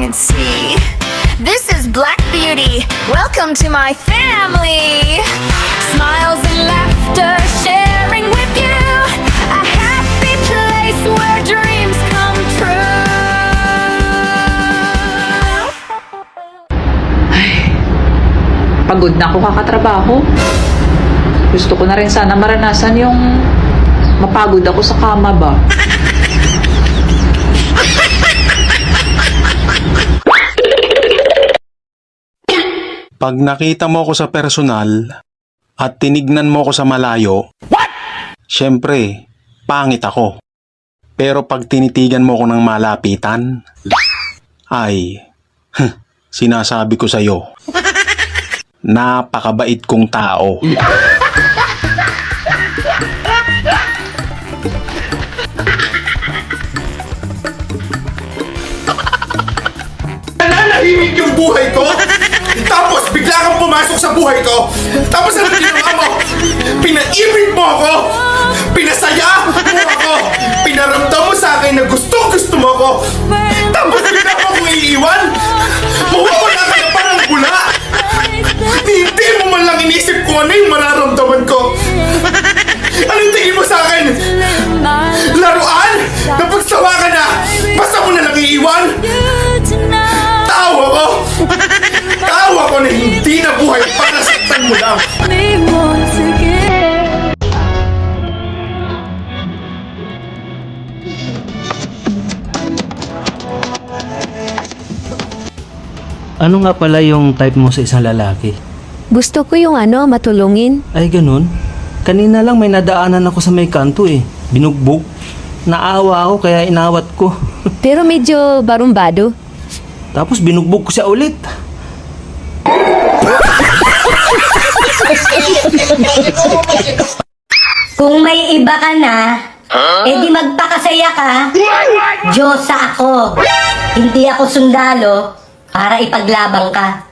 can't see. This is Black Beauty. Welcome to my family. Smiles and laughter sharing with you. A happy place where dreams come true. Pagod na ako kakatrabaho. Gusto ko na rin sana maranasan yung mapagod ako sa kama ba. Pag nakita mo ako sa personal at tinignan mo ako sa malayo, syempre, pangit ako. Pero pag tinitigan mo ako ng malapitan, ay, sinasabi ko sa'yo, napakabait kong tao. Nananahimik yung buhay ko. Tapos bigla kang pumasok sa buhay ko. Tapos ano ginawa mo? Pinaibig mo ako. Pinasaya mo ako. Pinaramdam mo sa akin na gusto mo ako. Tapos bigla mo akong iiwan. Mawawala ka na parang bula. Hindi mo man lang inisip kung ano yung mararamdaman ko. Anong tingin mo sa akin? Laruan? Napagsawa ka na? Basta mo na lang iiwan? Tawa ko! Tawa ko na hindi na buhay para saktan mo lang! Ano nga pala yung type mo sa isang lalaki? Gusto ko yung matulungin. Ay, ganun. Kanina lang may nadaanan ako sa may kanto eh. Binugbog. Naawa ako kaya inawat ko. Pero medyo barumbado. Tapos binugbog ko siya ulit. Kung may iba ka na, edi magpakasaya ka. Diyosa ako. Hindi ako sundalo para ipaglabang ka.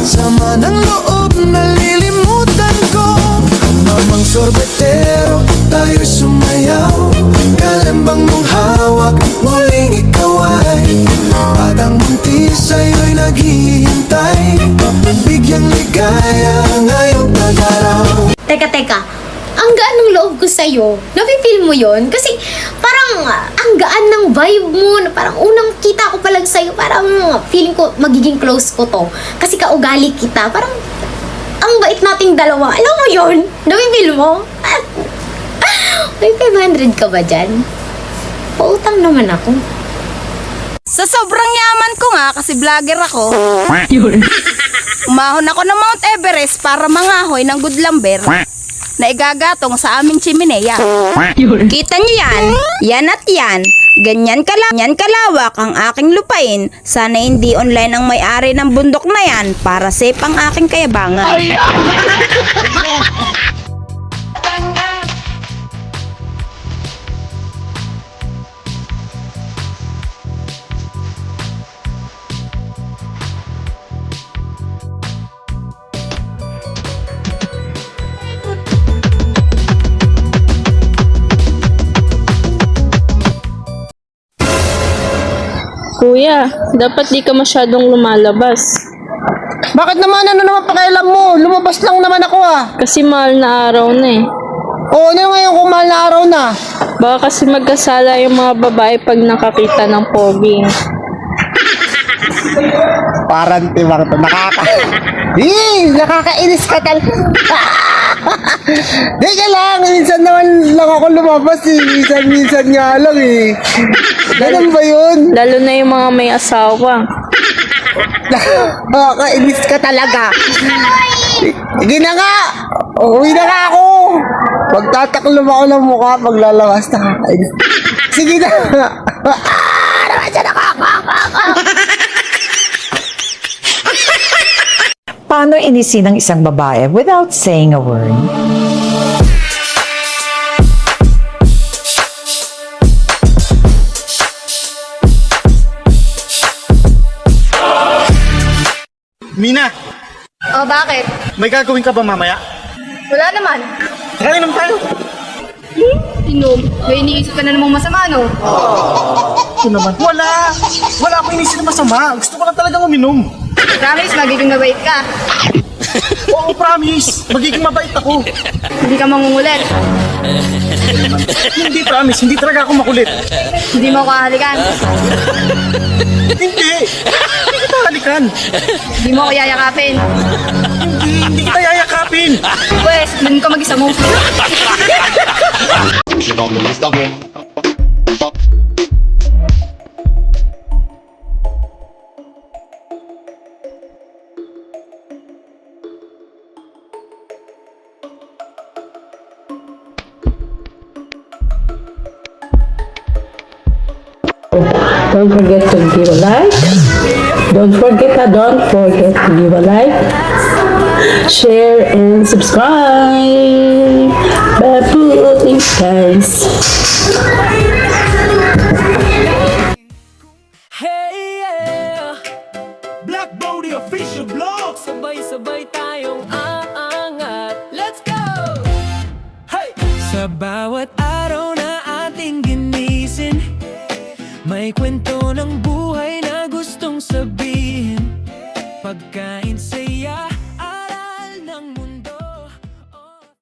Sama ng loob, nalilimutan ko. Mamang sorbetero, tayo'y sumayaw. Kalambang mong hawak, muling ikaw ay batang buntis sa'yo'y naghihintay. Bigyang ligaya ngayong pag-araw. Teka. Ang gaan ng loob ko sa'yo. Nafe-feel mo yon? Kasi parang ang gaan ng vibe mo. Parang unang kita ko pa lang sa'yo. Parang feeling ko magiging close ko to. Kasi kaugali kita. Parang ang bait nating dalawa. Alam mo yon? Nafe-feel mo? May 500 ka ba dyan? Pautang naman ako. Sa sobrang yaman ko nga, kasi vlogger ako, umahon ako ng Mount Everest para mangahoy ng good lumber na igagatong sa aming chimenea. Kita niyo yan? Yan at yan. Ganyan kalawak ang aking lupain. Sana hindi online ang may-ari ng bundok na yan para safe ang aking kayabangan. Kuya, dapat di ka masyadong lumalabas. Bakit naman? Ano naman pakialam mo? Lumabas lang naman ako ah. Kasi mahal na araw na eh. Oo, ano ngayon kung mahal na araw na? Baka kasi magkasala yung mga babae pag nakakita ng pogi. Parang timang to. Nakakainis ka talaga. Di ka lang. Minsan naman lang ako lumabas eh. Minsan nga lang eh. Ganun ba yun? Lalo na yung mga may asawa. Nakakainis ka talaga. Sige na nga. Uwi na nga ako. Magtataklom ako ng mukha pag lalabas. Nakakainis. Sige na. Naman siya Paano inisin ng isang babae without saying a word? Mina, Oh, bakit? may gagawin ka ba mamaya? Wala naman. Tara, inom tayo. Inom? May iniisip ka na namang masama, no? Ito naman. Wala akong inisip na masama. Gusto ko lang talagang uminom. Promise, magiging mabait ka. Oo, promise. Magiging mabait ako. Hindi ka mangungulit. Hindi, promise. Hindi talaga ako makulit. Hindi mo ako hahalikan. Hindi. Hindi kita halikan. Hindi mo ako yayakapin. Hindi kita yayakapin. Pwes, dun ka mag-isa mo. Don't forget to give a like. Don't forget to give a like, share, and subscribe. Babu, guys. Hey, yeah. Black Body Official Vlog. Sabay-sabay tayong aangat. Let's go! Hey! Sa bawat araw na ating ginisin, may kwento ng buhay na gustong sabihin. Pagkain, saya,